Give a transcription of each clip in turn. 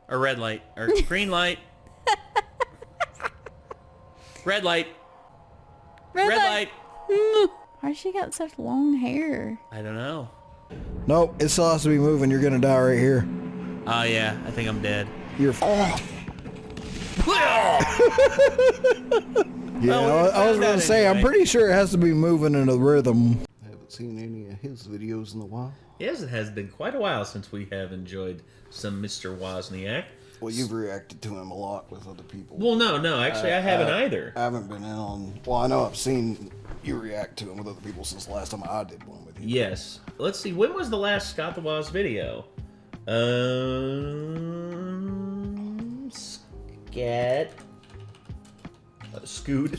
Or red light. Or green light. Red light. Red light. light. Why she got such long hair? I don't know. Nope, it still has to be moving. You're gonna die right here. Oh, yeah. I think I'm dead. You're Yeah, I was gonna say, I'm pretty sure it has to be moving in a rhythm. I haven't seen any of his videos in a while. Yes, it has been quite a while since we have enjoyed some Mr. Wozniak. Well, you've reacted to him a lot with other people. Well, no, actually, I haven't either. I haven't been in on... Well, I know I've seen you react to him with other people since the last time I did one with you. Yes. Let's see, when was the last Scott the Woz video? Scoot.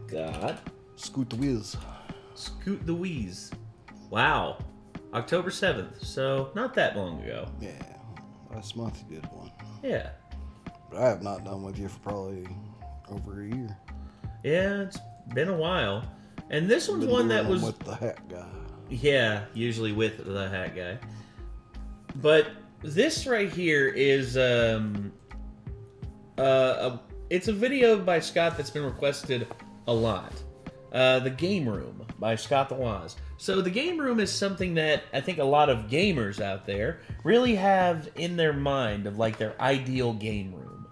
Scott. Scoot the Wiz. Scoot the Wheeze. Wow. October 7th, so not that long ago. Yeah, last month you did one. Yeah. But I have not done with you for probably over a year. Yeah, it's been a while. And this one's one that was... with the hat guy. Yeah, usually with the hat guy. But this right here is... it's a video by Scott that's been requested a lot. The Game Room by Scott the Woz. So the Game Room is something that I think a lot of gamers out there really have in their mind of like their ideal game room.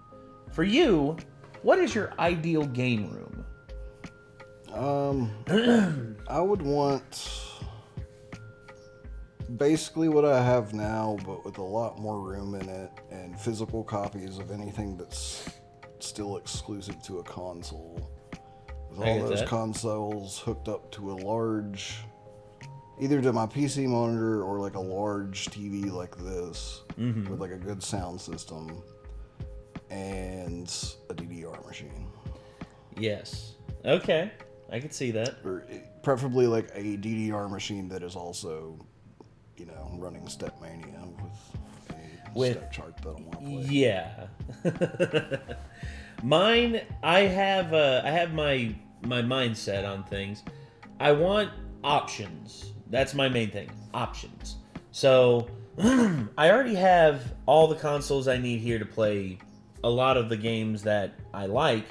For you, what is your ideal game room? I would want basically what I have now, but with a lot more room in it and physical copies of anything that's still exclusive to a console. With all those consoles hooked up to a large, either to my PC monitor or like a large TV like this, with like a good sound system and a DDR machine. Yes. Okay. I can see that. Or preferably like a DDR machine that is also, you know, running Stepmania with a step chart that I want to play. Yeah. Mine, I have my mindset on things. I want options. That's my main thing. Options. So I already have all the consoles I need here to play a lot of the games that I like.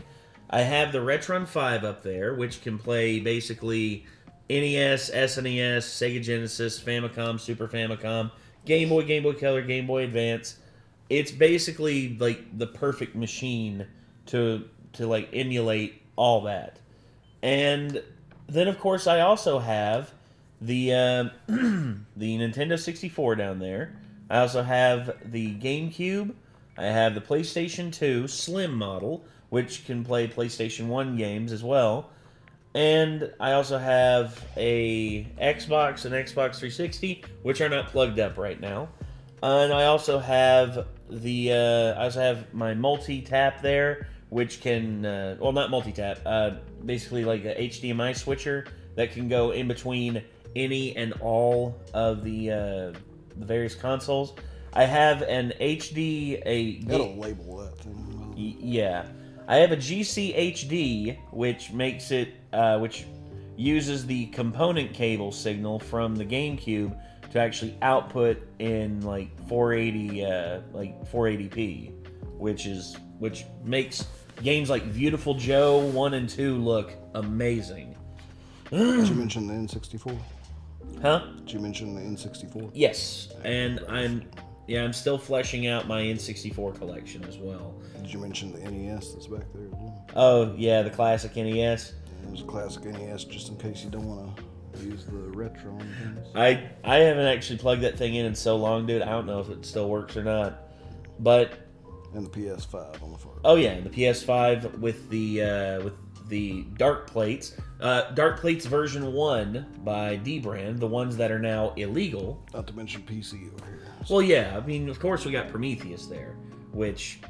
I have the Retron 5 up there, which can play basically NES, SNES, Sega Genesis, Famicom, Super Famicom, Game Boy, Game Boy Color, Game Boy Advance. It's basically like the perfect machine to like emulate all that. And then of course I also have the the Nintendo 64 down there. I also have the GameCube. I have the PlayStation 2 Slim model, which can play PlayStation 1 games as well. And I also have a Xbox and Xbox 360, which are not plugged up right now. And I also have my multi-tap there, which can, well, not multi-tap, basically like a HDMI switcher that can go in between any and all of the various consoles. I have an HD, Gotta label that thing. Yeah. I have a GC HD, which makes it, which uses the component cable signal from the GameCube to actually output in like 480p, which makes games like Beautiful Joe 1 and 2 look amazing. Did you mention the N64? Huh? Did you mention the N64? Yes, and I'm still fleshing out my N64 collection as well. Did you mention the NES that's back there as well? Oh, yeah, the classic NES. Yeah, there's a classic NES just in case you don't want to use the retro things. I haven't actually plugged that thing in so long, dude. I don't know if it still works or not. But... And the PS5 on the far. Oh, yeah, and the PS5 with the Dark Plates. Dark Plates version 1 by D-Brand, the ones that are now illegal. Not to mention PC over here. So. Well, yeah, I mean, of course we got Prometheus there, which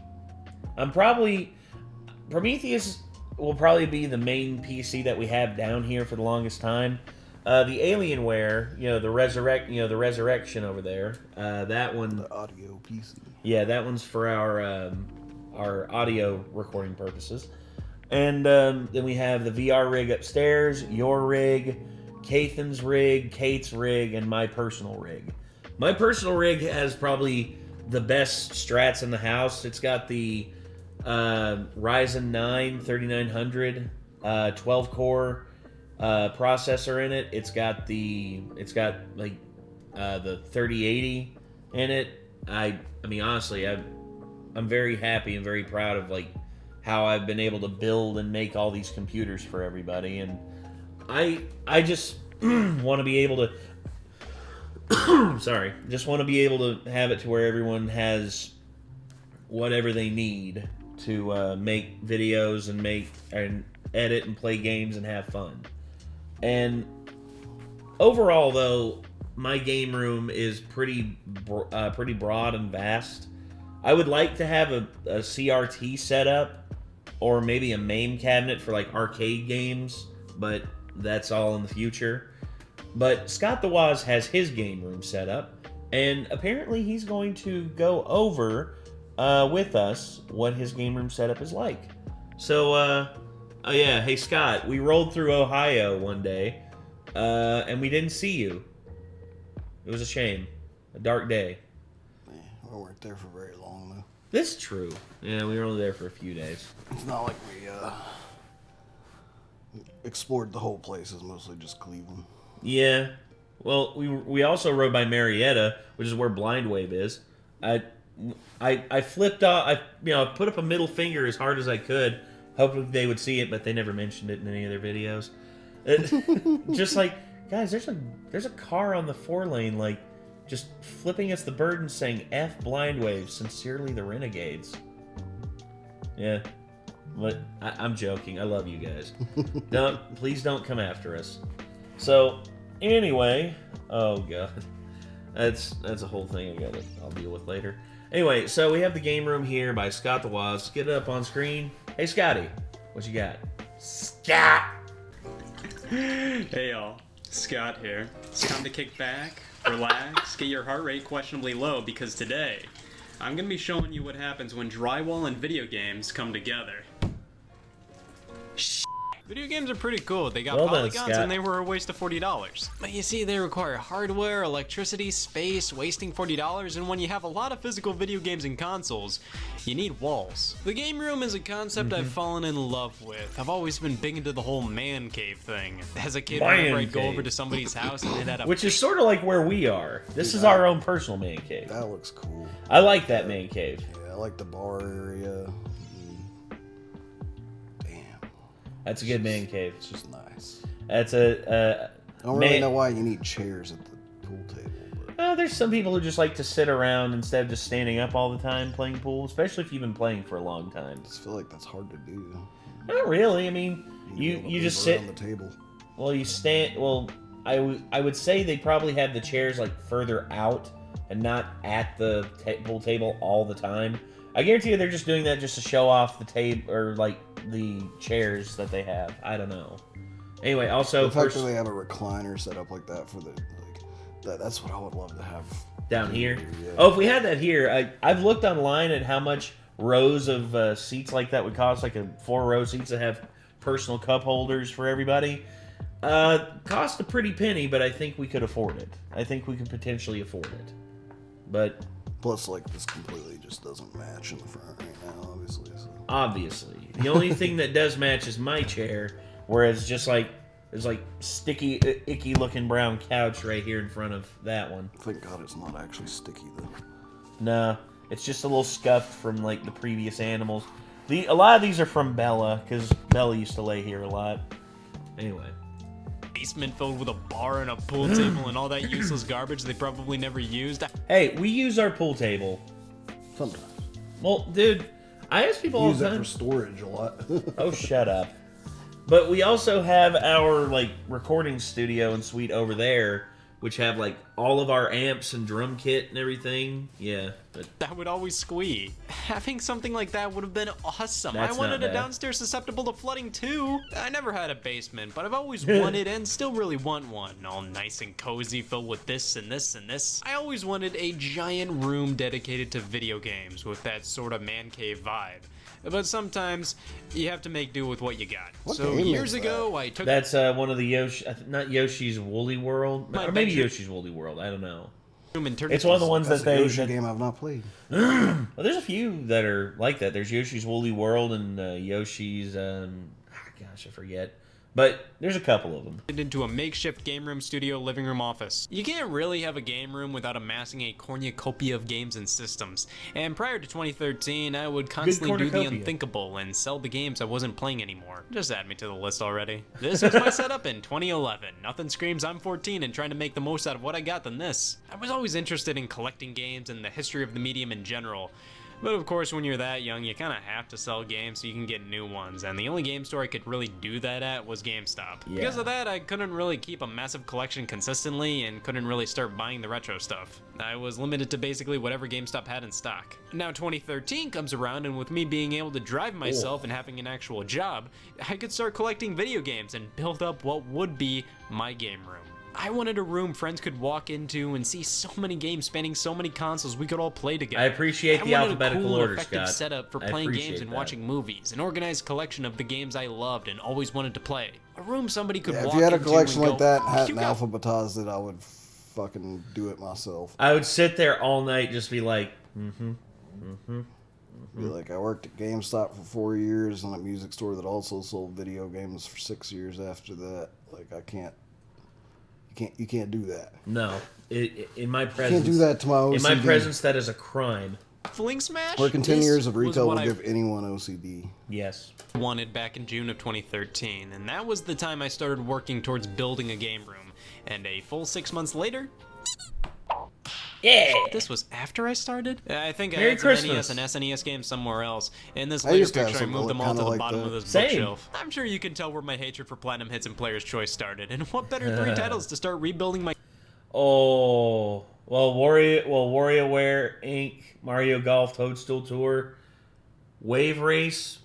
Prometheus will probably be the main PC that we have down here for the longest time. The Alienware, the Resurrection over there, that one. The audio PC. Yeah, that one's for our audio recording purposes. And then we have the VR rig upstairs, your rig, Kathan's rig, Kate's rig, and my personal rig. My personal rig has probably the best strats in the house. It's got the Ryzen 9 3900 12 core processor in it. It's got like the 3080 in it. I mean, honestly, I'm very happy and very proud of like how I've been able to build and make all these computers for everybody, and I just want to be able to just want to be able to have it to where everyone has whatever they need to make videos and edit and play games and have fun. And overall, though, my game room is pretty broad and vast. I would like to have a CRT setup or maybe a MAME cabinet for like arcade games, but that's all in the future. But Scott the Woz has his game room set up, and apparently he's going to go over with us what his game room setup is like. So, oh yeah, hey Scott, we rolled through Ohio one day, and we didn't see you. It was a shame. A dark day. Yeah, we weren't there for very long, though. This is true. Yeah, we were only there for a few days. It's not like we explored the whole place. It's mostly just Cleveland. Yeah. Well, we also rode by Marietta, which is where Blind Wave is. I flipped off. I put up a middle finger as hard as I could, hoping they would see it, but they never mentioned it in any of their videos. Just like, guys, there's a car on the 4-lane, like, just flipping us the bird and saying F Blind Wave, sincerely the Renegades. Yeah. But I'm joking. I love you guys. Please don't come after us. So, anyway, oh god, that's a whole thing I'll deal with later. Anyway, so we have the game room here by Scott the Woz. Get it up on screen. Hey, Scotty, what you got? Scott. Hey y'all, Scott here. It's time to kick back, relax, get your heart rate questionably low, because today I'm gonna be showing you what happens when drywall and video games come together. Video games are pretty cool. They got polygons and they were a waste of $40. But you see, they require hardware, electricity, space, wasting $40, and when you have a lot of physical video games and consoles, you need walls. The game room is a concept I've fallen in love with. I've always been big into the whole man cave thing. As a kid, whenever I'd go over to somebody's house and it had a... Which is sort of like where we are. This is our own personal man cave. That looks cool. I like that man cave. Yeah, I like the bar area. That's a good man cave. It's just nice. That's a I don't really know why you need chairs at the pool table. But... there's some people who just like to sit around instead of just standing up all the time playing pool, especially if you've been playing for a long time. I just feel like that's hard to do. Not really. I mean, you just sit on the table. Well, you stand. Well, I would say they probably have the chairs like further out and not at the pool table all the time. I guarantee you they're just doing that just to show off the table or like the chairs that they have. I don't know. Anyway, also the fact that they have a recliner set up like that for the that's what I would love to have down here. Yeah. Oh, if we had that here, I've looked online at how much rows of seats like that would cost, like a 4-row seats that have personal cup holders for everybody. Cost a pretty penny, but I think we could afford it. I think we could potentially afford it. But plus, like, this completely just doesn't match in the front right now, obviously. So. Obviously. The only thing that does match is my chair, whereas just like, there's like sticky, icky looking brown couch right here in front of that one. Thank God it's not actually sticky, though. Nah, it's just a little scuffed from like the previous animals. A lot of these are from Bella, because Bella used to lay here a lot. Anyway. Basement filled with a bar and a pool table and all that useless garbage they probably never used. Hey, we use our pool table. Sometimes. Well, dude, I ask people all the time. Use it for storage a lot. Oh, shut up. But we also have our like recording studio and suite over there, which have like all of our amps and drum kit and everything. Yeah. But that would always squeak. Having something like that would have been awesome. That's I wanted not a bad. downstairs susceptible to flooding too. I never had a basement, but I've always wanted and still really want one. All nice and cozy, filled with this and this and this. I always wanted a giant room dedicated to video games with that sort of man cave vibe. But sometimes you have to make do with what you got. So years ago, I took... That's one of the not Yoshi's Woolly World. Or maybe bedroom. Yoshi's Woolly World. I don't know. It's one of the ones that they... Yoshi game I've not played. Well, there's a few that are like that. There's Yoshi's Woolly World and Yoshi's... gosh, I forget. But there's a couple of them. Into a makeshift game room, studio, living room, office. You can't really have a game room without amassing a cornucopia of games and systems. And prior to 2013, I would constantly do the unthinkable and sell the games I wasn't playing anymore. Just add me to the list already. This was my setup in 2011. Nothing screams I'm 14 and trying to make the most out of what I got than this. I was always interested in collecting games and the history of the medium in general. But of course, when you're that young, you kind of have to sell games so you can get new ones, and the only game store I could really do that at was GameStop. Yeah. Because of that, I couldn't really keep a massive collection consistently and couldn't really start buying the retro stuff. I was limited to basically whatever GameStop had in stock. Now 2013 comes around, and with me being able to drive myself and having an actual job, I could start collecting video games and build up what would be my game room. I wanted a room friends could walk into and see so many games spanning so many consoles we could all play together. I appreciate the alphabetical order, effective Scott. Setup for playing games and watching movies, an organized collection of the games I loved and always wanted to play. A room somebody could walk into. If you had a collection like that and hadn't alphabetized it, I would fucking do it myself. I would sit there all night, just be like, Be like, I worked at GameStop for 4 years and a music store that also sold video games for 6 years after that. Like, I can't. You can't do that. No, in my presence. You can't do that to my OCD. In my presence, that is a crime. Fling Smash. Working 10 years of retail will give anyone OCD. Yes. Wanted back in June of 2013, and that was the time I started working towards building a game room. And a full 6 months later. Yeah. This was after I started? I think I Merry had some NES and SNES games somewhere else. In this later picture, I moved them all to the bottom of this bookshelf. I'm sure you can tell where my hatred for Platinum Hits and Player's Choice started. And what better 3 titles to start rebuilding my... Oh, well, WarioWare Inc., Mario Golf, Toadstool Tour, Wave Race.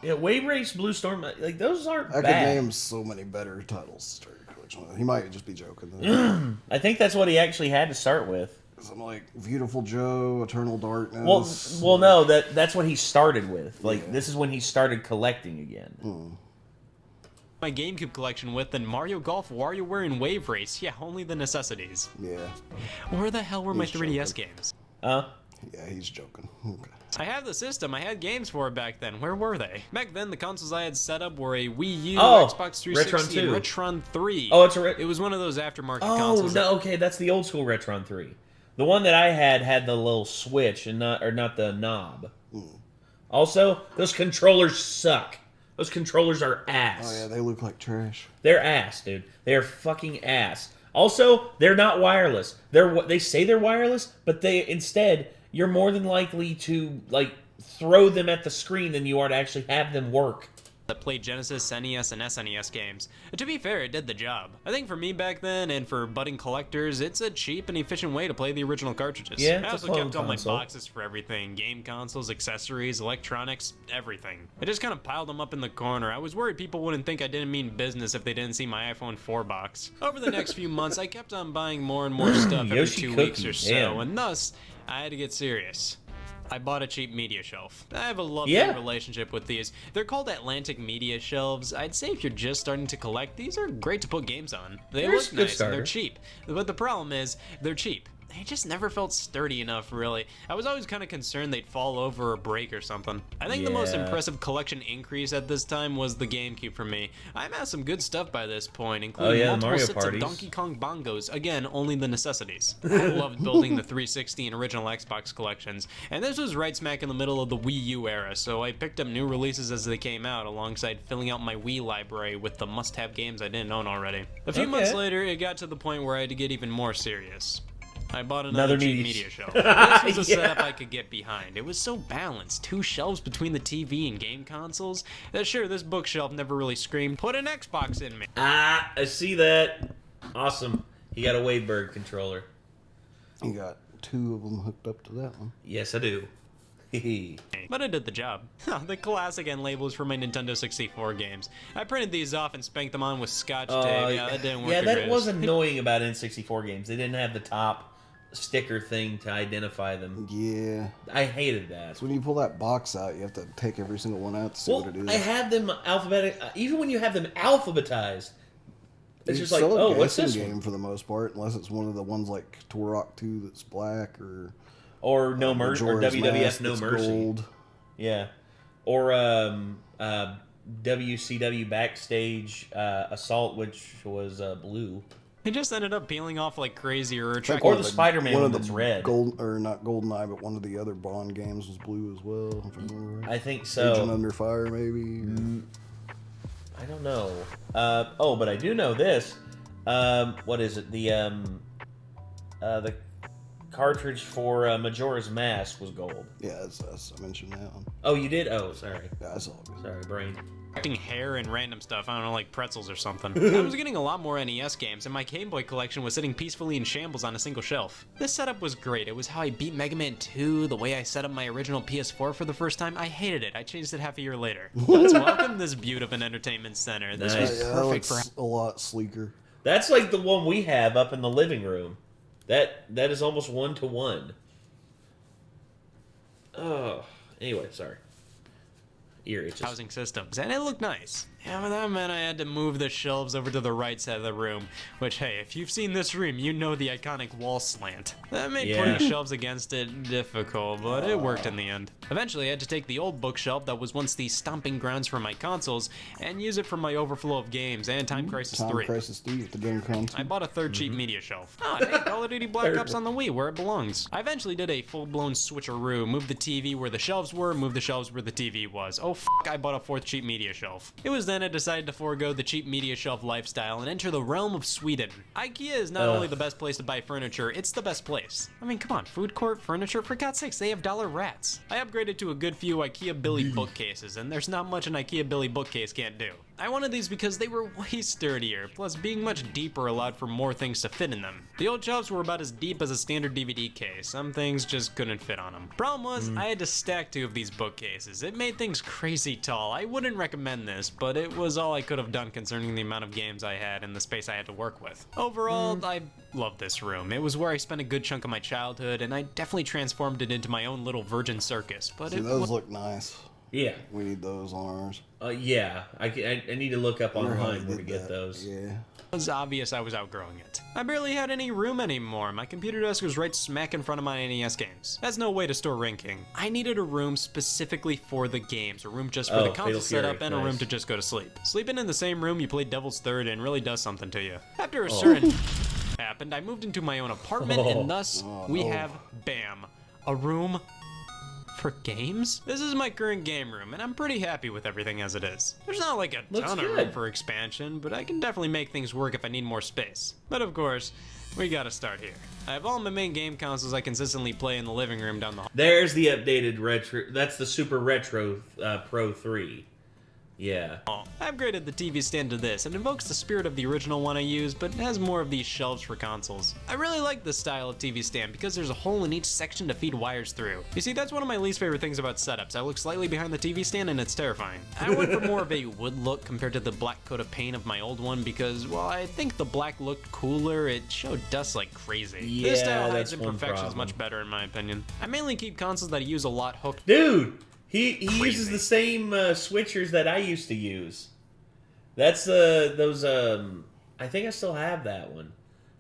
Yeah, Wave Race, Blue Storm, like, those aren't bad. I could name so many better titles to start a collection with. He might just be joking. I think that's what he actually had to start with. I'm like, Beautiful Joe, Eternal Darkness. Well, no, that's what he started with. Like, this is when he started collecting again. My GameCube collection with, and Mario Golf, WarioWare, and Wave Race. Yeah, only the necessities. Yeah. Where the hell were my 3DS games? Yeah, he's joking. Okay. I have the system. I had games for it back then. Where were they? Back then, the consoles I had set up were a Wii U, Xbox 360, and Retron 3. Oh, it was one of those aftermarket consoles. Oh, no, okay, that's the old school Retron 3. The one that I had the little switch and not the knob. Also, those controllers suck. Those controllers are ass. Oh yeah, they look like trash. They're ass, dude. They're fucking ass. Also, they're not wireless. They say they're wireless, but you're more than likely to like throw them at the screen than you are to actually have them work. That played Genesis, NES, and SNES games. And to be fair, it did the job. I think for me back then, and for budding collectors, it's a cheap and efficient way to play the original cartridges. Yeah, I also kept all my boxes for everything. Game consoles, accessories, electronics, everything. I just kind of piled them up in the corner. I was worried people wouldn't think I didn't mean business if they didn't see my iPhone 4 box. Over the next few months, I kept on buying more and more stuff every 2 weeks or so, and thus, I had to get serious. I bought a cheap media shelf. I have a love-hate relationship with these. They're called Atlantic media shelves. I'd say if you're just starting to collect, these are great to put games on. They look nice and they're cheap. But the problem is, they're cheap. They just never felt sturdy enough, really. I was always kind of concerned they'd fall over or break or something. I think the most impressive collection increase at this time was the GameCube for me. I amassed some good stuff by this point, including multiple sets of Donkey Kong bongos. Again, only the necessities. I loved building the 360 and original Xbox collections, and this was right smack in the middle of the Wii U era, so I picked up new releases as they came out, alongside filling out my Wii library with the must-have games I didn't own already. A few months later, it got to the point where I had to get even more serious. I bought another cheap media shelf. This was a setup I could get behind. It was so balanced. 2 shelves between the TV and game consoles. Sure, this bookshelf never really screamed, put an Xbox in me. Ah, I see that. Awesome. You got a Wadeberg controller. You got 2 of them hooked up to that one. Yes, I do. But I did the job. The classic end labels for my Nintendo 64 games. I printed these off and spanked them on with Scotch tape. Yeah, that didn't work. Yeah, that was annoying about N64 games. They didn't have the top sticker thing to identify them. Yeah. I hated that. So when you pull that box out, you have to take every single one out to see what it is. I have them alphabetic. Even when you have them alphabetized, It's just like, oh, what's this game one? for the most part, unless it's one of the ones like Turok 2 that's black or No Mercy or WWF No Mercy. Gold. Yeah, or WCW Backstage Assault, which was blue. He just ended up peeling off like crazy, or the Spider-Man one that's red. Gold, or not GoldenEye, but one of the other Bond games was blue as well. If I remember right. I think so. Agent Under Fire, maybe. I don't know. But I do know this. What is it? The cartridge for Majora's Mask was gold. Yeah, I mentioned that one. Oh, you did? Oh, sorry. Yeah, I saw it. Sorry, brain. Hair and random stuff, I don't know, like pretzels or something. I was getting a lot more NES games, and my Game Boy collection was sitting peacefully in shambles on a single shelf. This setup was great. It was how I beat Mega Man 2, the way I set up my original PS4 for the first time. I hated it. I changed it half a year later. Let's welcome this beaut of an entertainment center. This was perfect for a lot sleeker. That's like the one we have up in the living room. That is almost 1-to-1. Oh, anyway, sorry. Ear itches. Housing systems, and it looked nice. Yeah, but that meant I had to move the shelves over to the right side of the room, which, hey, if you've seen this room, you know the iconic wall slant. That made putting shelves against it difficult, but it worked in the end. Eventually, I had to take the old bookshelf that was once the stomping grounds for my consoles and use it for my overflow of games and Time Crisis 3. Time Crisis 3 with the game console. I bought a third cheap media shelf. Hey, Call of Duty Black Ops on the Wii, where it belongs. I eventually did a full-blown switcheroo, moved the TV where the shelves were, moved the shelves where the TV was. Oh, I bought a fourth cheap media shelf. It was then I decided to forego the cheap media shelf lifestyle and enter the realm of Sweden. IKEA is not only the best place to buy furniture, it's the best place. I mean, come on, food court, furniture, for God's sakes, they have dollar rats. I upgraded to a good few IKEA Billy bookcases, and there's not much an IKEA Billy bookcase can't do. I wanted these because they were way sturdier, plus being much deeper allowed for more things to fit in them. The old shelves were about as deep as a standard DVD case. Some things just couldn't fit on them. Problem was, I had to stack 2 of these bookcases. It made things crazy tall. I wouldn't recommend this, but it was all I could have done concerning the amount of games I had and the space I had to work with. Overall, I loved this room. It was where I spent a good chunk of my childhood, and I definitely transformed it into my own little virgin circus. But those look nice. Yeah. We need those on ours. Yeah. I need to look up online where to get those. Yeah. It was obvious I was outgrowing it. I barely had any room anymore. My computer desk was right smack in front of my NES games. That's no way to store ranking. I needed a room specifically for the games, a room just for the console setup, and a room to just go to sleep. Sleeping in the same room you play Devil's Third and really does something to you. After a certain happened, I moved into my own apartment, and thus we have, bam, a room for games? This is my current game room, and I'm pretty happy with everything as it is. There's not like a ton of room for expansion, but I can definitely make things work if I need more space. But of course, we gotta start here. I have all my main game consoles I consistently play in the living room down the hall. There's the updated retro. That's the Super Retro Pro 3. Yeah. I upgraded the TV stand to this. It invokes the spirit of the original one I used, but has more of these shelves for consoles. I really like this style of TV stand because there's a hole in each section to feed wires through. You see, that's one of my least favorite things about setups. I look slightly behind the TV stand and it's terrifying. I went for more of a wood look compared to the black coat of paint of my old one because, while I think the black looked cooler, it showed dust like crazy. Yeah, this style hides imperfections much better in my opinion. I mainly keep consoles that I use a lot hooked. Dude! He uses the same switchers that I used to use. That's those I think I still have that one.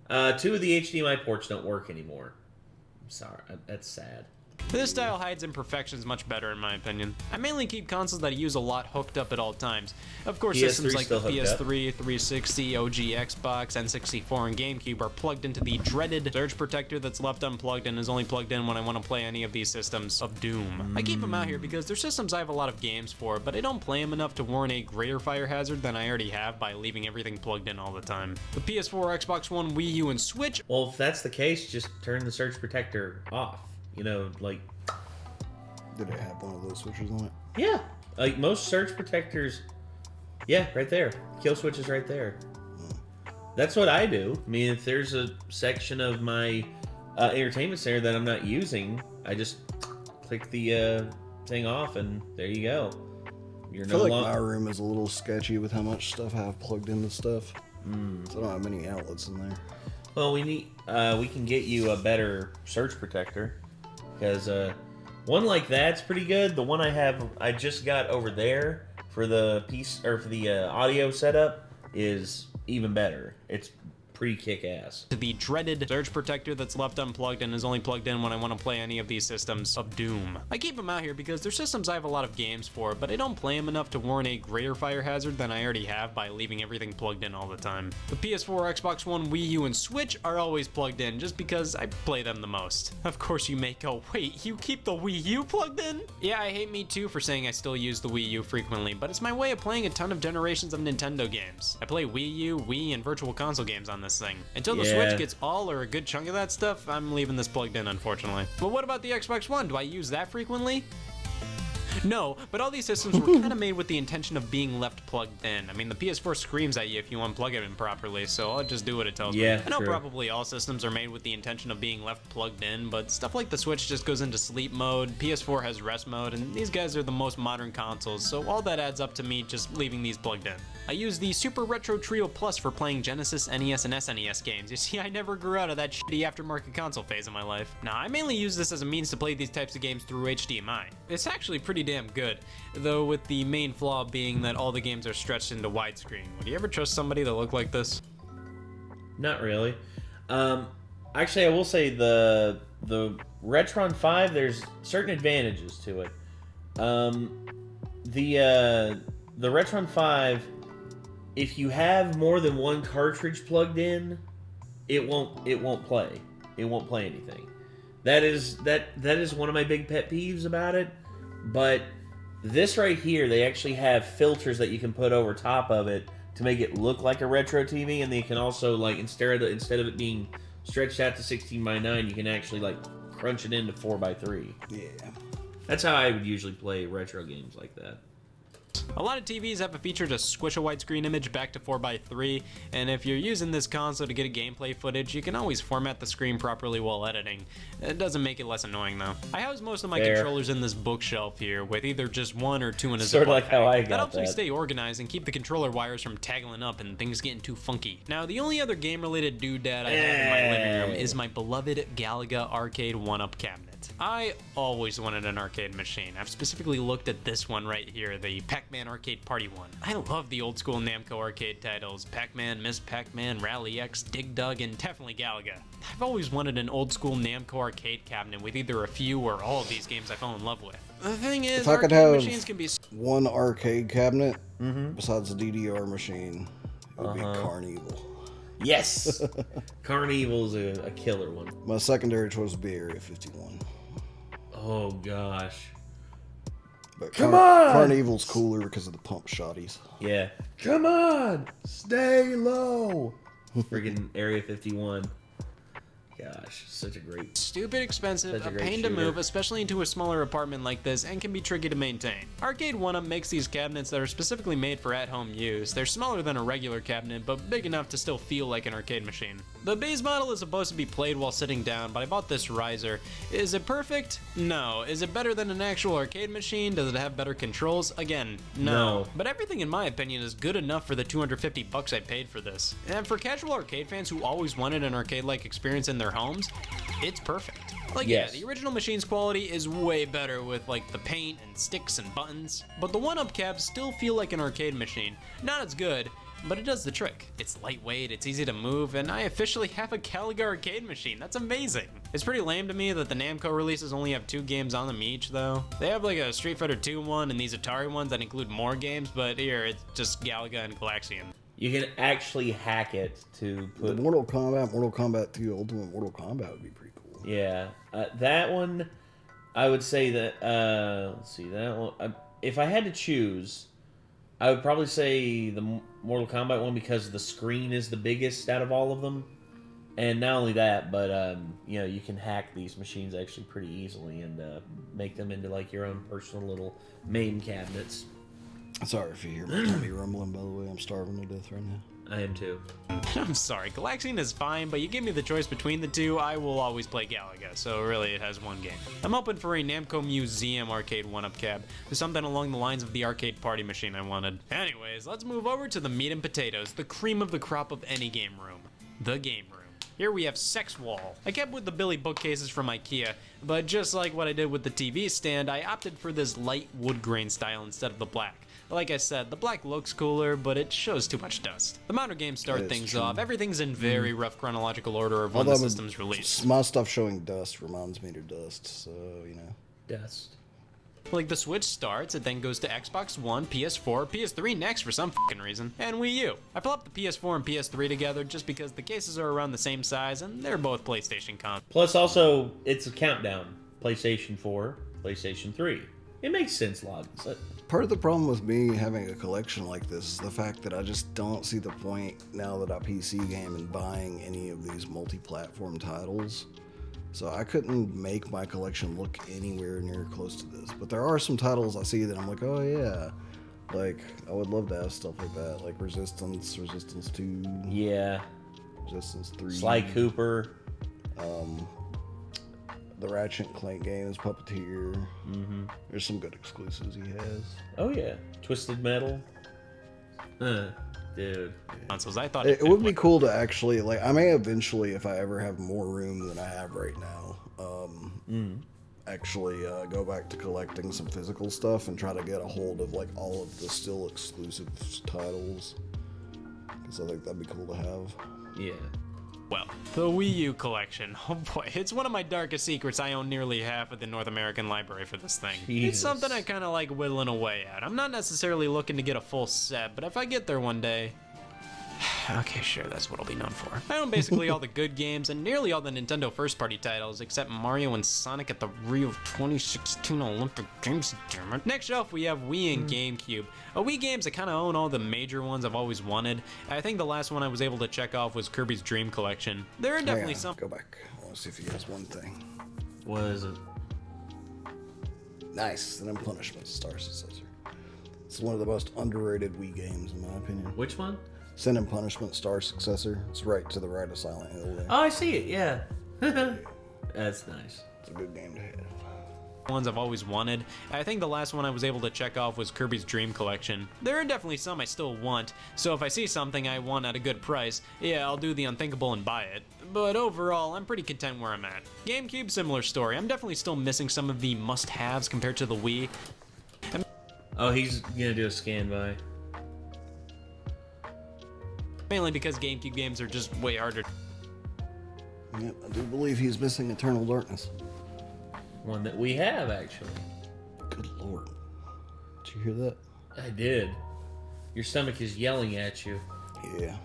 2 of the HDMI ports don't work anymore. I'm sorry, that's sad. This style hides imperfections much better in my opinion. I mainly keep consoles that I use a lot hooked up at all times. Of course, systems like the PS3, 360, OG Xbox, N64, and GameCube are plugged into the dreaded surge protector that's left unplugged and is only plugged in when I want to play any of these systems of doom. I keep them out here because they're systems I have a lot of games for, but I don't play them enough to warrant a greater fire hazard than I already have by leaving everything plugged in all the time. The PS4, Xbox One, Wii U, and Switch. Well, if that's the case, just turn the surge protector off. You know, like... Did it have one of those switches on it? Yeah. Like, most surge protectors... Yeah, right there. Kill switch is right there. That's what I do. I mean, if there's a section of my entertainment center that I'm not using, I just click the thing off, and there you go. I feel like my room is a little sketchy with how much stuff I have plugged into stuff. So I don't have many outlets in there. Well, we can get you a better surge protector, because one like that's pretty good. The one I just got over there for the audio setup is even better. It's pretty kick-ass. The dreaded surge protector that's left unplugged and is only plugged in when I want to play any of these systems of doom. I keep them out here because they're systems I have a lot of games for, but I don't play them enough to warrant a greater fire hazard than I already have by leaving everything plugged in all the time. The PS4, Xbox One, Wii U, and Switch are always plugged in just because I play them the most. Of course you may go, wait, you keep the Wii U plugged in? Yeah, I hate me too for saying I still use the Wii U frequently, but it's my way of playing a ton of generations of Nintendo games. I play Wii U, Wii, and Virtual Console games on this thing. Until the Switch gets all or a good chunk of that stuff, I'm leaving this plugged in, unfortunately. But what about the Xbox One? Do I use that frequently? No, but all these systems were kind of made with the intention of being left plugged in. I mean, the PS4 screams at you if you unplug it improperly, so I'll just do what it tells me. I know probably all systems are made with the intention of being left plugged in, but stuff like the Switch just goes into sleep mode, PS4 has rest mode, and these guys are the most modern consoles, so all that adds up to me just leaving these plugged in. I use the Super Retro Trio Plus for playing Genesis, NES, and SNES games. You see, I never grew out of that shitty aftermarket console phase of my life. Now, I mainly use this as a means to play these types of games through HDMI. It's actually pretty damn good, though with the main flaw being that all the games are stretched into widescreen. Would you ever trust somebody that looked like this? Not really. Actually, I will say the Retron 5, there's certain advantages to it. The Retron 5, if you have more than one cartridge plugged in, it won't play. It won't play anything. That is one of my big pet peeves about it. But this right here, they actually have filters that you can put over top of it to make it look like a retro TV, and they can also, like, instead of it being stretched out to 16:9, you can actually, like, crunch it into 4:3. Yeah. That's how I would usually play retro games like that. A lot of TVs have a feature to squish a widescreen image back to 4:3, and if you're using this console to get a gameplay footage, you can always format the screen properly while editing. It doesn't make it less annoying though. I house most of my controllers in this bookshelf here, with either just one or two in a sort of like how I got that. Helps me stay organized and keep the controller wires from tangling up and things getting too funky. Now, the only other game-related doodad I have in my living room is my beloved Galaga Arcade 1-Up cabinet. I always wanted an arcade machine. I've specifically looked at this one right here, the Pac-Man Arcade Party one. I love the old school Namco arcade titles, Pac-Man, Miss Pac-Man, Rally X, Dig Dug, and definitely Galaga. I've always wanted an old school Namco arcade cabinet with either a few or all of these games I fell in love with. The thing is, if I could arcade have machines can be one arcade cabinet besides the DDR machine, it would be Carnival. Yes! Carnival's a killer one. My secondary choice would be Area 51. Oh gosh. But Come on! Carnival's cooler because of the pump shotties. Yeah. Come on! Stay low! Friggin' Area 51. Gosh, such a great... Stupid expensive, a pain shooter to move, especially into a smaller apartment like this, and can be tricky to maintain. Arcade 1-Up makes these cabinets that are specifically made for at-home use. They're smaller than a regular cabinet, but big enough to still feel like an arcade machine. The base model is supposed to be played while sitting down, but I bought this riser. Is it perfect? No. Is it better than an actual arcade machine? Does it have better controls? Again, no. But everything in my opinion is good enough for the $250 I paid for this. And for casual arcade fans who always wanted an arcade-like experience in their homes, it's perfect. Like, yeah, the original machine's quality is way better with, like, the paint and sticks and buttons, but the 1-Up cabs still feel like an arcade machine. Not as good, but it does the trick. It's lightweight, it's easy to move, and I officially have a Galaga arcade machine. That's amazing. It's pretty lame to me that the Namco releases only have 2 games on them each, though. They have like a Street Fighter 2 one and these Atari ones that include more games, but here, it's just Galaga and Galaxian. You can actually hack it to put... The Mortal Kombat 2 Ultimate Mortal Kombat would be pretty cool. Yeah. That one, I would say that... let's see, that one... if I had to choose, I would probably say the Mortal Kombat one because the screen is the biggest out of all of them. And not only that, but, you know, you can hack these machines actually pretty easily and make them into, like, your own personal little main cabinets. Sorry if you hear my tummy rumbling, by the way. I'm starving to death right now. I am too. I'm sorry, Galaxian is fine, but you give me the choice between the two, I will always play Galaga, so really it has one game. I'm hoping for a Namco Museum arcade 1-Up cab, something along the lines of the arcade party machine I wanted. Anyways, let's move over to the meat and potatoes, the cream of the crop of any game room. The game room. Here we have Sex Wall. I kept with the Billy bookcases from IKEA, but just like what I did with the TV stand, I opted for this light wood grain style instead of the black. Like I said, the black looks cooler, but it shows too much dust. The modern games start things off. Everything's in very rough chronological order of when the system's released. My stuff showing dust reminds me of dust, so, you know. Dust. Like the Switch starts, it then goes to Xbox One, PS4, PS3 next for some fucking reason, and Wii U. I plopped the PS4 and PS3 together just because the cases are around the same size and they're both PlayStation consoles. Plus, also, it's a countdown. PlayStation 4, PlayStation 3. It makes sense logically. Part of the problem with me having a collection like this is the fact that I just don't see the point now that I PC game in buying any of these multi-platform titles. So I couldn't make my collection look anywhere near close to this. But there are some titles I see that I'm like, oh yeah. Like, I would love to have stuff like that. Like Resistance, Resistance 2. Yeah. Resistance 3. Sly Cooper. The Ratchet & Clank games, Puppeteer. Mm-hmm. There's some good exclusives he has. Oh yeah. Twisted Metal. Dude. Consoles. I thought it would be cool to actually, like, I may eventually, if I ever have more room than I have right now, actually go back to collecting some physical stuff and try to get a hold of, like, all of the still exclusive titles. Because I think that'd be cool to have. Yeah. Well, the Wii U collection. Oh boy, it's one of my darkest secrets. I own nearly half of the North American library for this thing. Jesus. It's something I kind of like whittling away at. I'm not necessarily looking to get a full set, but if I get there one day... Okay, sure, that's what I'll be known for. I own basically all the good games and nearly all the Nintendo first-party titles, except Mario and Sonic at the Rio 2016 Olympic Games, damn it. Next shelf, we have Wii and GameCube. Wii games, I kind of own all the major ones I've always wanted. I think the last one I was able to check off was Kirby's Dream Collection. There are definitely some... Go back. I want to see if he has one thing. What is it? Nice. Sin and Punishment Star Successor. It's one of the most underrated Wii games, in my opinion. Which one? Sin and Punishment Star Successor. It's right to the right of Silent Hill there. Oh, I see it, yeah. That's nice. It's a good game to have. Ones I've always wanted. I think the last one I was able to check off was Kirby's Dream Collection. There are definitely some I still want, so if I see something I want at a good price, yeah, I'll do the unthinkable and buy it. But overall, I'm pretty content where I'm at. GameCube, similar story. I'm definitely still missing some of the must-haves compared to the Wii. Oh, he's gonna do a scan by. Mainly because GameCube games are just way harder. Yep, I do believe he's missing Eternal Darkness. One that we have, actually. Good lord. Did you hear that? I did. Your stomach is yelling at you. Yeah.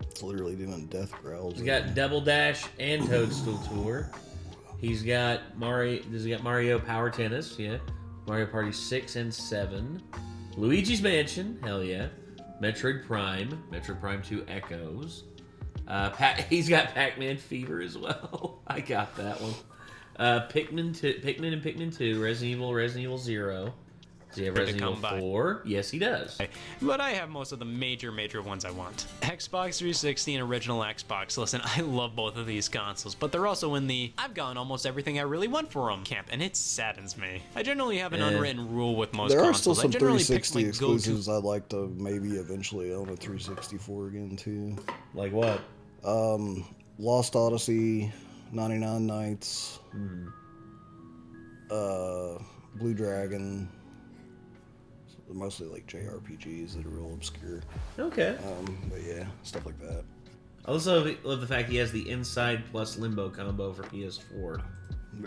It's literally doing death growls. He's got Double Dash and Toadstool Tour. He's got Mario Power Tennis, yeah. Mario Party 6 and 7. Luigi's Mansion, hell yeah. Metroid Prime 2 Echoes. He's got Pac-Man Fever as well. I got that one. Pikmin and Pikmin 2, Resident Evil 0. Does he have Resident Evil 4? Yes, he does. But I have most of the major ones I want. Xbox 360 and original Xbox. Listen, I love both of these consoles, but they're also in the I've gotten almost everything I really want for them camp, and it saddens me. I generally have an unwritten rule with most consoles. There are still some 360 exclusives I'd like to maybe eventually own a 364 again, too. Like what? Lost Odyssey, 99 Nights, Blue Dragon. Mostly like JRPGs that are real obscure. Okay. But yeah, stuff like that. I also love the fact he has the Inside plus Limbo combo for PS4.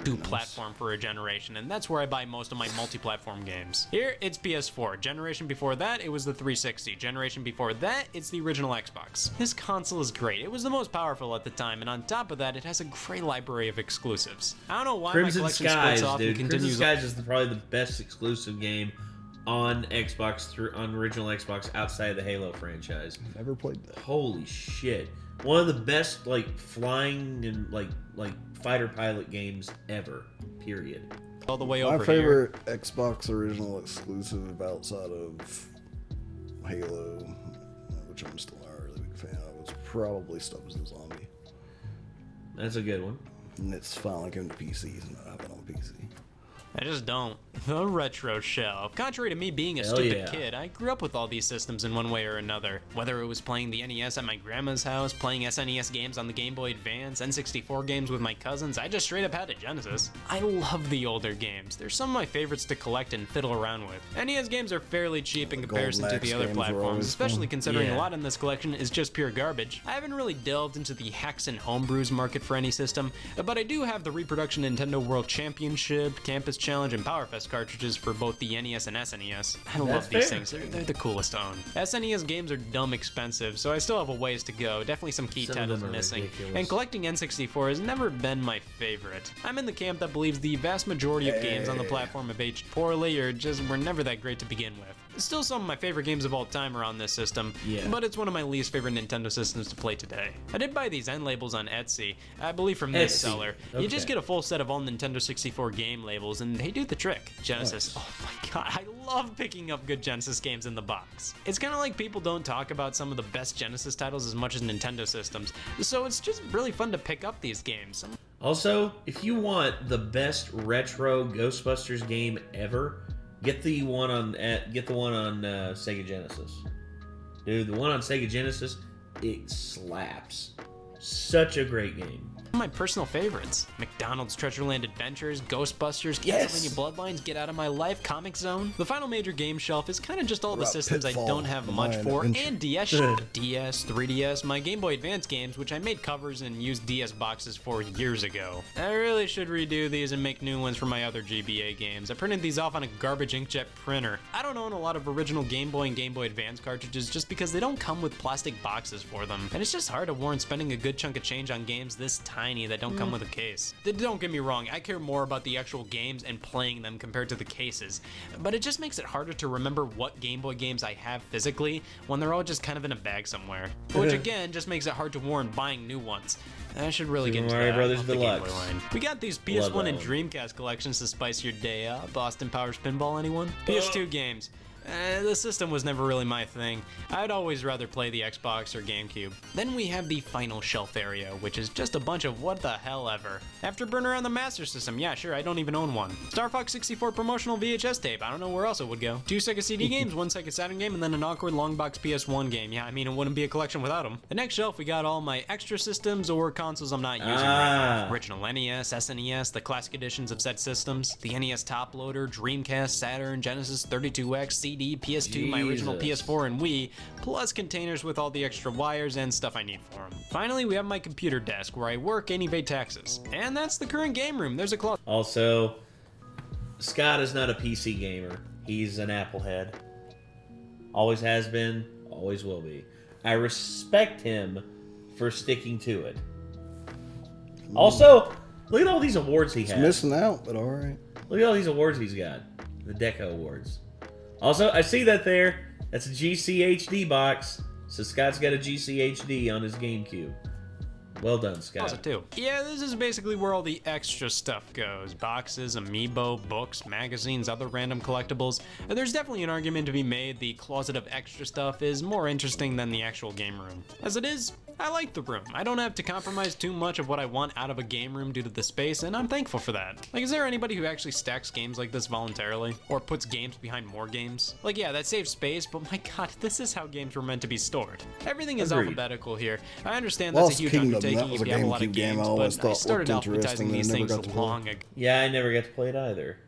New platform for a generation, and that's where I buy most of my multi-platform games. Here, it's PS4. Generation before that, it was the 360. Generation before that, it's the original Xbox. This console is great. It was the most powerful at the time, and on top of that, it has a great library of exclusives. I don't know why Crimson my collection Skies, splits off dude. and continues. Crimson Skies is probably the best exclusive game on Xbox on original Xbox outside of the Halo franchise. Never played that. Holy shit. One of the best like flying and like fighter pilot games ever. Period. All the way over My favorite Xbox original exclusive outside of Halo, which I'm still not a really big fan of, was probably Stubbs the Zombie. That's a good one. And it's finally coming to PCs and I have it on PC. I just don't. The retro shelf. Contrary to me being a stupid kid, I grew up with all these systems in one way or another. Whether it was playing the NES at my grandma's house, playing SNES games on the Game Boy Advance, N64 games with my cousins, I just straight up had a Genesis. I love the older games. They're some of my favorites to collect and fiddle around with. NES games are fairly cheap in comparison to the other platforms, especially considering a lot in this collection is just pure garbage. I haven't really delved into the hacks and homebrews market for any system, but I do have the reproduction Nintendo World Championship, Campus Challenge, and PowerFest cartridges for both the NES and SNES. I love these things. They're the coolest to own. SNES games are dumb expensive, so I still have a ways to go. Definitely some key titles missing. Ridiculous. And collecting N64 has never been my favorite. I'm in the camp that believes the vast majority of games on the platform have aged poorly or just were never that great to begin with. Still some of my favorite games of all time are on this system, but it's one of my least favorite Nintendo systems to play today. I did buy these end labels on Etsy, I believe from this seller. You just get a full set of all Nintendo 64 game labels and they do the trick. Genesis, oh my god, I love picking up good Genesis games in the box. It's kind of like people don't talk about some of the best Genesis titles as much as Nintendo systems, so it's just really fun to pick up these games. Also, if you want the best retro Ghostbusters game ever, get the one on Sega Genesis. Dude, the one on Sega Genesis, it slaps. Such a great game. My personal favorites: McDonald's Treasureland Adventures, Ghostbusters, Castlevania Bloodlines, Get Out of My Life, Comic Zone. The final major game shelf is kind of just all the systems I don't have much for, and DS shit. DS, 3DS, my Game Boy Advance games, which I made covers and used DS boxes for years ago. I really should redo these and make new ones for my other GBA games. I printed these off on a garbage inkjet printer. I don't own a lot of original Game Boy and Game Boy Advance cartridges just because they don't come with plastic boxes for them, and it's just hard to warrant spending a good chunk of change on games this tiny that don't come with a case. Don't get me wrong, I care more about the actual games and playing them compared to the cases, but it just makes it harder to remember what Game Boy games I have physically when they're all just kind of in a bag somewhere, which again just makes it hard to warrant buying new ones. I should really get into that. Brothers Deluxe. We got these PS1 and Dreamcast collections to spice your day up. Austin Powers Pinball, anyone? PS2 games. The system was never really my thing. I'd always rather play the Xbox or GameCube. Then we have the final shelf area, which is just a bunch of what the hell ever. Afterburner on the Master System, yeah sure, I don't even own one. Star Fox 64 promotional VHS tape, I don't know where else it would go. 2 Sega CD games, 1 Sega Saturn game, and then an awkward long box PS1 game. Yeah, I mean it wouldn't be a collection without them. The next shelf we got all my extra systems or consoles I'm not using right now. Original NES, SNES, the classic editions of said systems, the NES Top Loader, Dreamcast, Saturn, Genesis, 32X, CD, PS2, my original PS4, and Wii, plus containers with all the extra wires and stuff I need for them. Finally, we have my computer desk where I work and evade taxes. And that's the current game room. There's a closet. Also, Scott is not a PC gamer. He's an Apple head. Always has been, always will be. I respect him for sticking to it. Also, look at all these awards he has. He's missing out, but alright. Look at all these awards he's got. The Deco Awards. Also, I see that there. That's a GCHD box. So Scott's got a GCHD on his GameCube. Well done, Scott. Too. Yeah, this is basically where all the extra stuff goes. Boxes, amiibo, books, magazines, other random collectibles. There's definitely an argument to be made the closet of extra stuff is more interesting than the actual game room. As it is, I like the room. I don't have to compromise too much of what I want out of a game room due to the space, and I'm thankful for that. Like, is there anybody who actually stacks games like this voluntarily? Or puts games behind more games? Like, yeah, that saves space, but my god, this is how games were meant to be stored. Everything is alphabetical here. I understand that's a huge undertaking if you have a lot of games, but I started alphabetizing these things long ago. Yeah, I never got to play it either.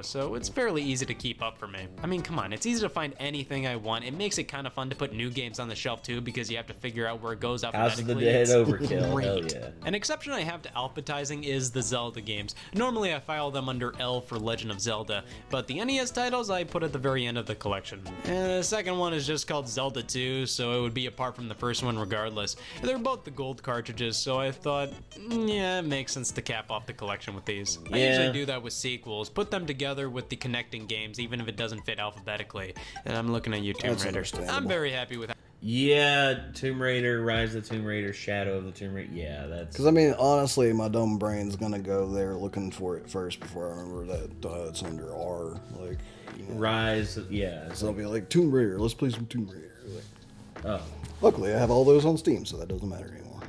So it's fairly easy to keep up for me. I mean, come on, it's easy to find anything I want. It makes it kind of fun to put new games on the shelf too, because you have to figure out where it goes alphabetically. House of the Dead overkill, hell yeah. An exception I have to alphabetizing is the Zelda games. Normally I file them under L for Legend of Zelda, but the NES titles I put at the very end of the collection. And the second one is just called Zelda 2, so it would be apart from the first one regardless. They're both the gold cartridges, so I thought, yeah, it makes sense to cap off the collection with these. I usually do that with sequels, put them together with the connecting games, even if it doesn't fit alphabetically. And I'm looking at you, Tomb Raider. I'm very happy with that. Yeah, Tomb Raider, Rise of the Tomb Raider, Shadow of the Tomb Raider. Yeah, that's... Because, I mean, honestly, my dumb brain's going to go there looking for it first before I remember that it's under R. Like, you know. Rise, yeah. So I'll be like, Tomb Raider, let's play some Tomb Raider. Like, oh. Luckily, I have all those on Steam, so that doesn't matter anymore.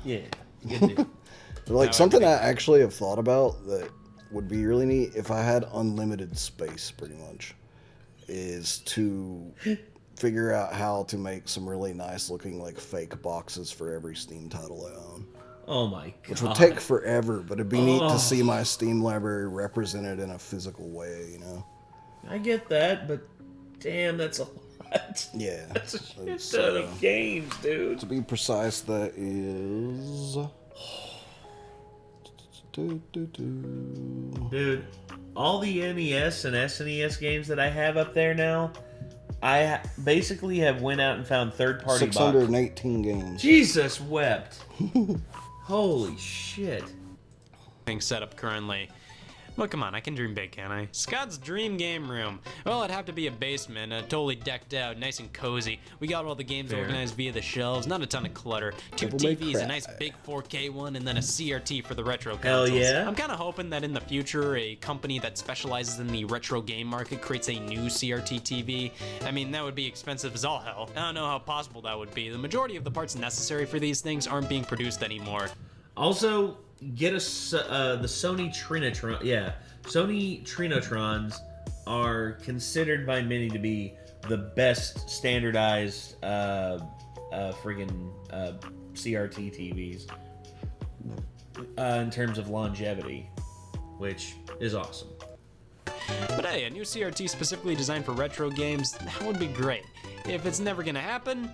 Yeah, good deal. But, like, something I actually have thought about that would be really neat if I had unlimited space, pretty much, is to figure out how to make some really nice looking like fake boxes for every Steam title I own. Oh my god. Which would take forever, but it'd be neat to see my Steam library represented in a physical way, you know? I get that, but damn, that's a lot. Yeah. That's a shit ton of games, dude. To be precise, that is... Dude, all the NES and SNES games that I have up there now, I basically have went out and found third-party 618 games. Jesus wept. Holy shit. Things set up currently. Well, come on, I can dream big, can't I? Scott's dream game room. Well, it'd have to be a basement, totally decked out, nice and cozy. We got all the games organized via the shelves, not a ton of clutter. 2 TVs, a nice big 4K one, and then a CRT for the retro consoles. Hell yeah. I'm kind of hoping that in the future, a company that specializes in the retro game market creates a new CRT TV. I mean, that would be expensive as all hell. I don't know how possible that would be. The majority of the parts necessary for these things aren't being produced anymore. Also, get us the Sony Trinitron. Yeah, Sony Trinotrons are considered by many to be the best standardized friggin' CRT TVs in terms of longevity, which is awesome. But hey, a new CRT specifically designed for retro games, that would be great. If it's never gonna happen,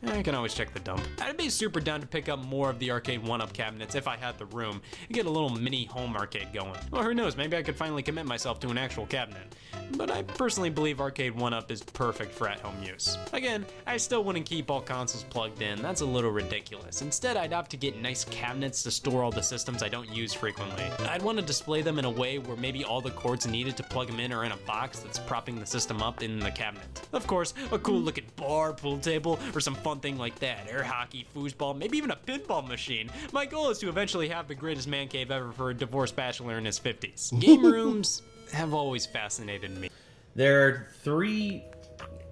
I can always check the dump. I'd be super down to pick up more of the arcade 1-up cabinets if I had the room and get a little mini home arcade going. Or who knows, maybe I could finally commit myself to an actual cabinet. But I personally believe arcade 1-up is perfect for at-home use. Again, I still wouldn't keep all consoles plugged in, that's a little ridiculous. Instead, I'd opt to get nice cabinets to store all the systems I don't use frequently. I'd want to display them in a way where maybe all the cords needed to plug them in are in a box that's propping the system up in the cabinet. Of course, a cool looking bar, pool table, or some fun thing like that, air hockey, foosball, maybe even a pinball machine. My goal is to eventually have the greatest man cave ever for a divorced bachelor in his 50s. Game rooms have always fascinated me. There are 3...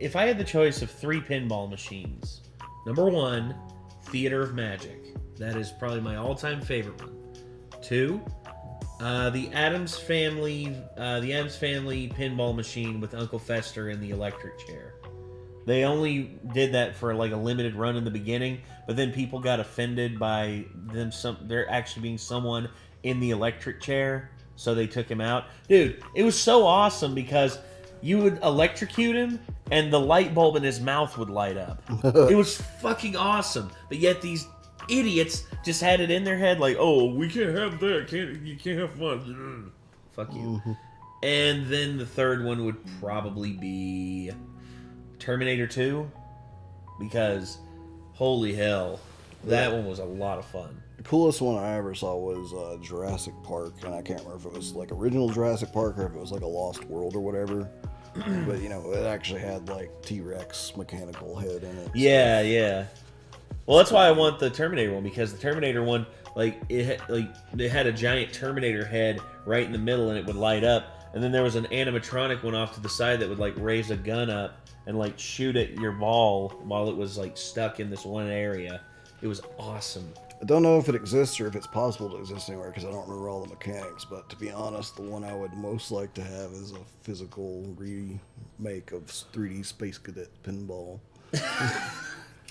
If I had the choice of 3 pinball machines, number 1, Theater of Magic. That is probably my all-time favorite one. 2, the Addams Family pinball machine with Uncle Fester in the electric chair. They only did that for like a limited run in the beginning, but then people got offended by there actually being someone in the electric chair, so they took him out. Dude, it was so awesome because you would electrocute him and the light bulb in his mouth would light up. It was fucking awesome. But yet these idiots just had it in their head like, oh, we can't have that. You can't have fun. Fuck you. And then the third one would probably be Terminator 2, because holy hell, that one was a lot of fun. The coolest one I ever saw was Jurassic Park, and I can't remember if it was like original Jurassic Park or if it was like a Lost World or whatever. But you know, it actually had like T-Rex mechanical head in it. Yeah, yeah. Well, that's why I want the Terminator one, because the Terminator one, it had a giant Terminator head right in the middle, and it would light up. And then there was an animatronic one off to the side that would like raise a gun up and like shoot at your ball while it was like stuck in this one area. It was awesome. I don't know if it exists or if it's possible to exist anywhere because I don't remember all the mechanics, but to be honest, the one I would most like to have is a physical remake of 3D Space Cadet Pinball.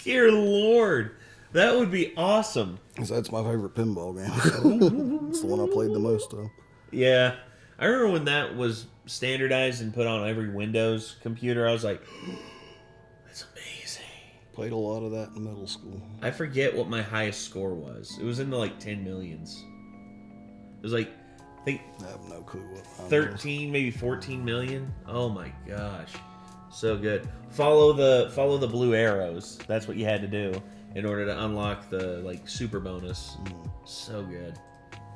Dear Lord, that would be awesome. Because that's my favorite pinball game. It's the one I played the most of. Yeah. I remember when that was standardized and put on every Windows computer, I was like, that's amazing. Played a lot of that in middle school. I forget what my highest score was. It was in the like 10 millions. It was like, I think I have no clue what 13, maybe 14 million. Oh my gosh. So good. Follow the blue arrows. That's what you had to do in order to unlock the like super bonus. So good.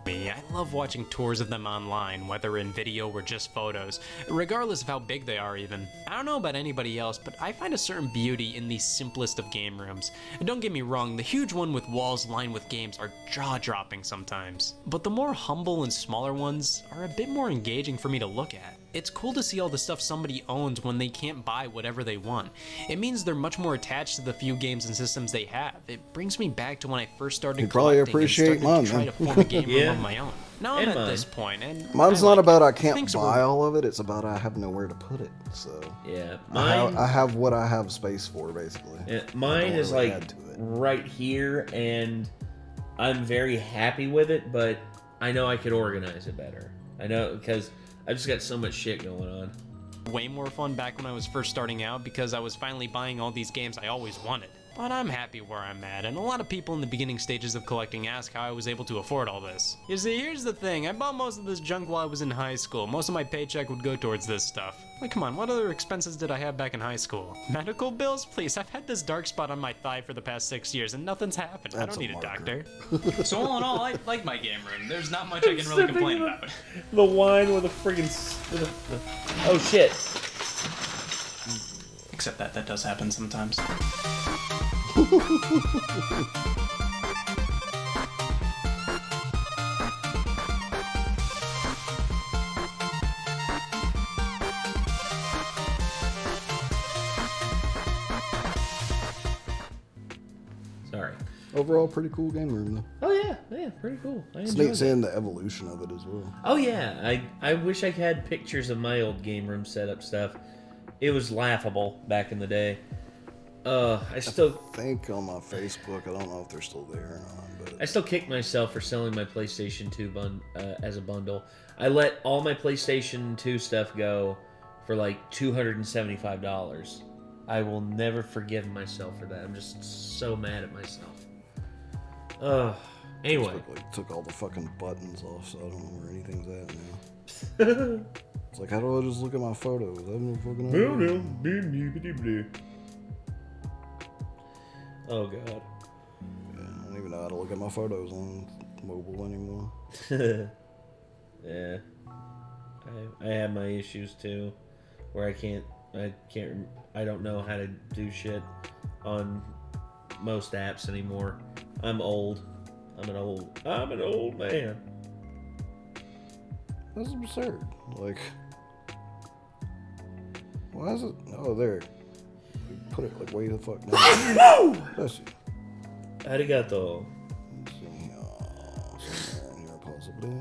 I love watching tours of them online, whether in video or just photos, regardless of how big they are even. I don't know about anybody else, but I find a certain beauty in the simplest of game rooms. And don't get me wrong, the huge one with walls lined with games are jaw-dropping sometimes. But the more humble and smaller ones are a bit more engaging for me to look at. It's cool to see all the stuff somebody owns when they can't buy whatever they want. It means they're much more attached to the few games and systems they have. It brings me back to when I first started you probably collecting appreciate and started to try mine, to form a game Yeah. room of my own. Now I'm And at mine. this point, and Mine's I not like about it. I can't Things buy were- all of it. It's about I have nowhere to put it. So Yeah, I have what I have space for, basically. Yeah, I mine don't is really like add to it. right here, and I'm very happy with it, but I know I could organize it better. I know, because I've just got so much shit going on. way more fun back when I was first starting out because I was finally buying all these games I always wanted. But I'm happy where I'm at, and a lot of people in the beginning stages of collecting ask how I was able to afford all this. You see, here's the thing, I bought most of this junk while I was in high school. Most of my paycheck would go towards this stuff. Like, come on, what other expenses did I have back in high school? Medical bills? Please, I've had this dark spot on my thigh for the past 6 years, and nothing's happened. I That's don't a need a marker. doctor. So all in all, I like my game room. There's not much I can really complain about. The wine with a friggin' oh shit. Except that does happen sometimes. Sorry. Overall, pretty cool game room, though. Oh yeah, pretty cool. I It's enjoyed neat it. seeing the evolution of it as well. Oh yeah, I wish I had pictures of my old game room setup stuff. It was laughable back in the day. I still think on my Facebook, I don't know if they're still there or not, I but still kick myself for selling my PlayStation 2 as a bundle. I let all my PlayStation 2 stuff go for like $275. I will never forgive myself for that. I'm just so mad at myself. Anyway. Facebook, like, took all the fucking buttons off, so I don't know where anything's at now. It's like, how do I just look at my photos? I have no fucking idea. Oh god. Yeah, I don't even know how to look at my photos on mobile anymore. Yeah. I have my issues too, where I don't know how to do shit on most apps anymore. I'm old. I'm an old man. That's absurd. Like, why is it? Oh, there. You put it like way the fuck down. Bless you. Arigato. Let's see. Somewhere in here, possibly.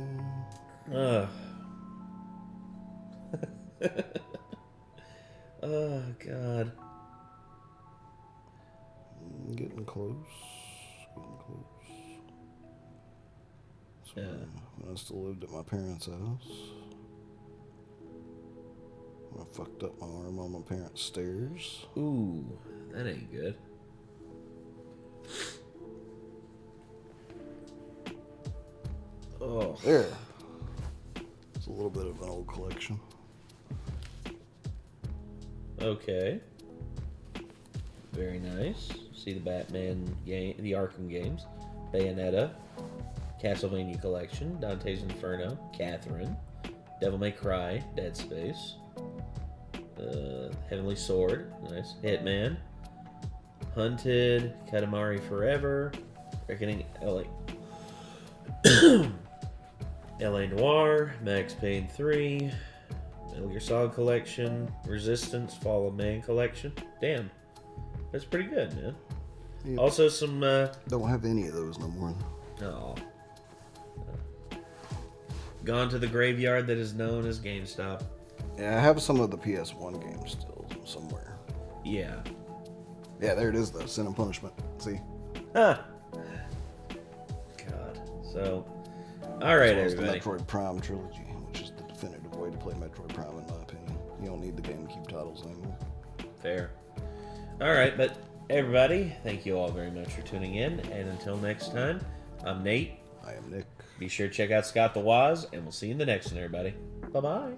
Oh god. Getting close. Getting close. So, Yeah. when I still lived at my parents' house, I fucked up my arm on my parents' stairs. Ooh, that ain't good. Oh, There. It's a little bit of an old collection. okay. Very nice. See the Batman game, the Arkham games, Bayonetta, Castlevania Collection, Dante's Inferno, Catherine, Devil May Cry, Dead Space, Heavenly Sword, nice, Hitman, Hunted, Katamari Forever, Reckoning, LA Noire, Max Payne 3, Metal Gear Solid Collection, Resistance, Fall of Man Collection. Damn, that's pretty good, man. Yep. Also some, Don't have any of those no more. oh, gone to the graveyard that is known as GameStop. Yeah, I have some of the PS1 games still somewhere. Yeah. Yeah, there it is though. Sin and Punishment. See? Huh. God. So, all right, As well as everybody. the Metroid Prime trilogy, which is the definitive way to play Metroid Prime, in my opinion. You don't need the GameCube titles anymore. Fair. All right, but everybody, thank you all very much for tuning in. And until next time, I'm Nate. I am Nick. Be sure to check out Scott the Waz, and we'll see you in the next one, everybody. Bye-bye.